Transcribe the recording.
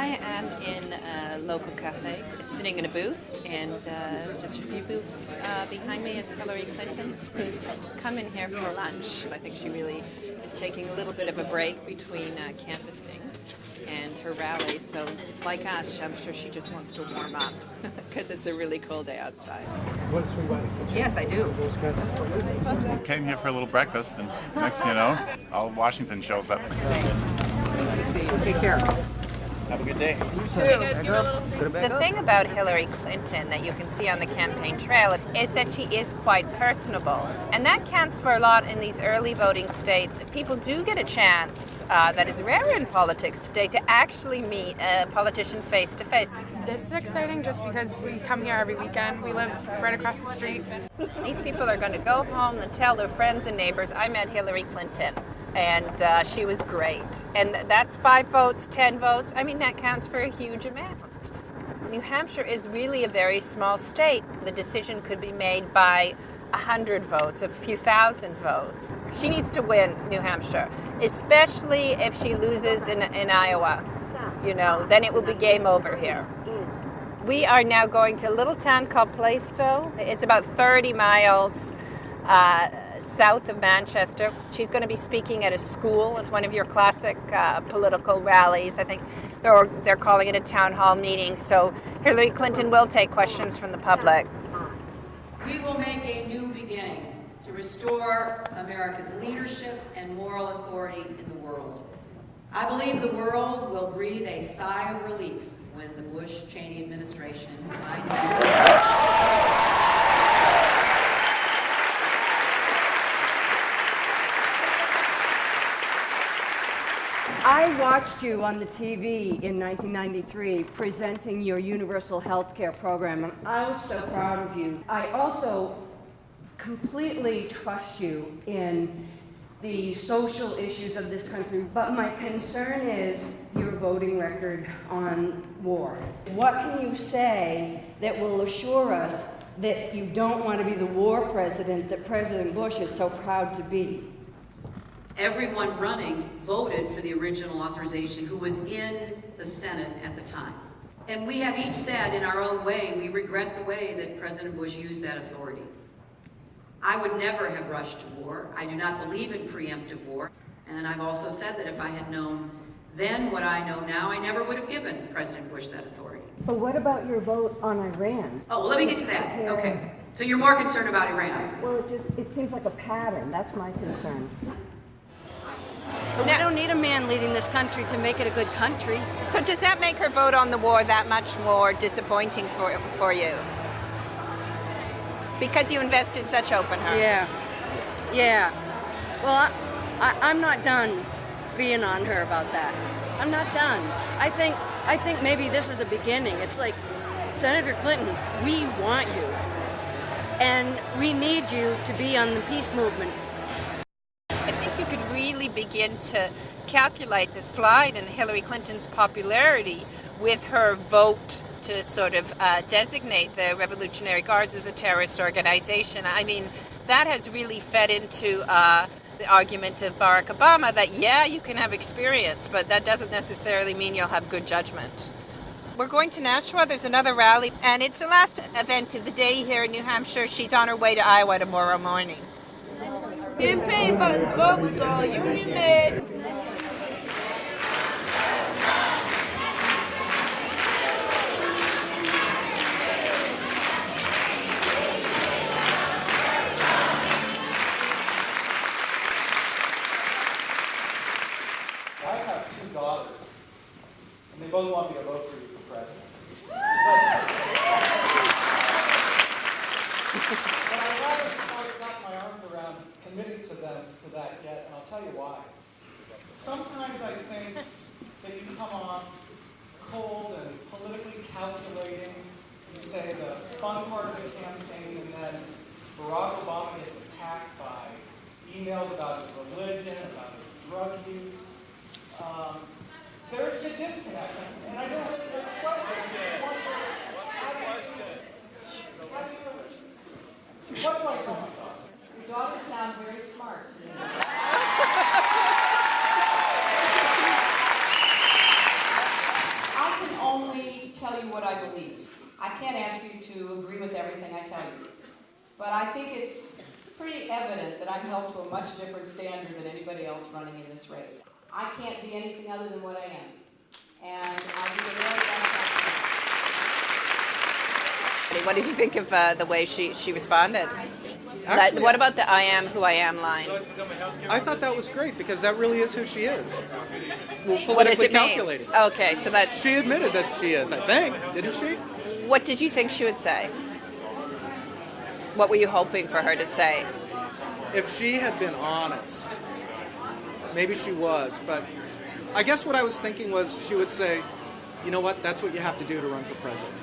I am in a local cafe, sitting in a booth, and just a few booths behind me is Hillary Clinton, who's come in here for lunch. I think she really is taking a little bit of a break between canvassing and her rally, so like us, I'm sure she just wants to warm up because it's a really cold day outside. Yes, I do. Came here for a little breakfast, and next thing you know, all of Washington shows up. Take care. Have a good day. You too. The thing about Hillary Clinton that you can see on the campaign trail is that she is quite personable. And that counts for a lot in these early voting states. People do get a chance, that is rare in politics today, to actually meet a politician face to face. This is exciting just because we come here every weekend. We live right across the street. These people are going to go home and tell their friends and neighbors, I met Hillary Clinton. And she was great. And that's 5 votes, 10 votes. I mean, that counts for a huge amount. New Hampshire is really a very small state. The decision could be made by 100 votes, a few thousand votes. She needs to win New Hampshire, especially if she loses in Iowa. You know, then it will be game over here. We are now going to a little town called Plaistow. It's about 30 miles south of Manchester. She's going to be speaking at a school. It's one of your classic political rallies. I think they're calling it a town hall meeting. So Hillary Clinton will take questions from the public. We will make a new beginning to restore America's leadership and moral authority in the world. I believe the world will breathe a sigh of relief when the Bush-Cheney administration finally I watched you on the TV in 1993 presenting your universal health care program, and I was so proud of you. I also completely trust you in the social issues of this country, but my concern is your voting record on war. What can you say that will assure us that you don't want to be the war president that President Bush is so proud to be? Everyone running voted for the original authorization who was in the Senate at the time. And we have each said in our own way, we regret the way that President Bush used that authority. I would never have rushed to war. I do not believe in preemptive war. And I've also said that if I had known then what I know now, I never would have given President Bush that authority. But what about your vote on Iran? Oh, well, let me get to that. Okay. So you're more concerned about Iran? Well, it seems like a pattern. That's my concern. But we don't need a man leading this country to make it a good country. So does that make her vote on the war that much more disappointing for you? Because you invested such hope in her. Yeah. Well, I'm not done being on her about that. I'm not done. I think maybe this is a beginning. It's like, Senator Clinton, we want you. And we need you to be on the peace movement. I think you could really begin to calculate the slide in Hillary Clinton's popularity with her vote to sort of designate the Revolutionary Guards as a terrorist organization. I mean, that has really fed into the argument of Barack Obama that, yeah, you can have experience, but that doesn't necessarily mean you'll have good judgment. We're going to Nashua. There's another rally, and it's the last event of the day here in New Hampshire. She's on her way to Iowa tomorrow morning. Campaign buttons, folks, all union made. I have 2 daughters, and they both want me to vote for you for president. But I haven't quite gotten my arms around committing to that yet, and I'll tell you why. Sometimes I think that you come off cold and politically calculating. You say the fun part of the campaign, and then Barack Obama gets attacked by emails about his religion, about his drug use. There's a disconnect, and I don't really have a question. It's one word. What do I tell my daughter? Your daughters sound very smart to me. I only tell you what I believe. I can't ask you to agree with everything I tell you. But I think it's pretty evident that I'm held to a much different standard than anybody else running in this race. I can't be anything other than what I am. And I'll do the very best I can. What did you think of the way she responded? Actually, What about the "I am who I am" line? I thought that was great because that really is who she is. What does Politically it mean? calculated. Okay, so that's... She admitted that she is, I think. Didn't she? What did you think she would say? What were you hoping for her to say? If she had been honest, maybe she was, but I guess what I was thinking was she would say, you know what, that's what you have to do to run for president.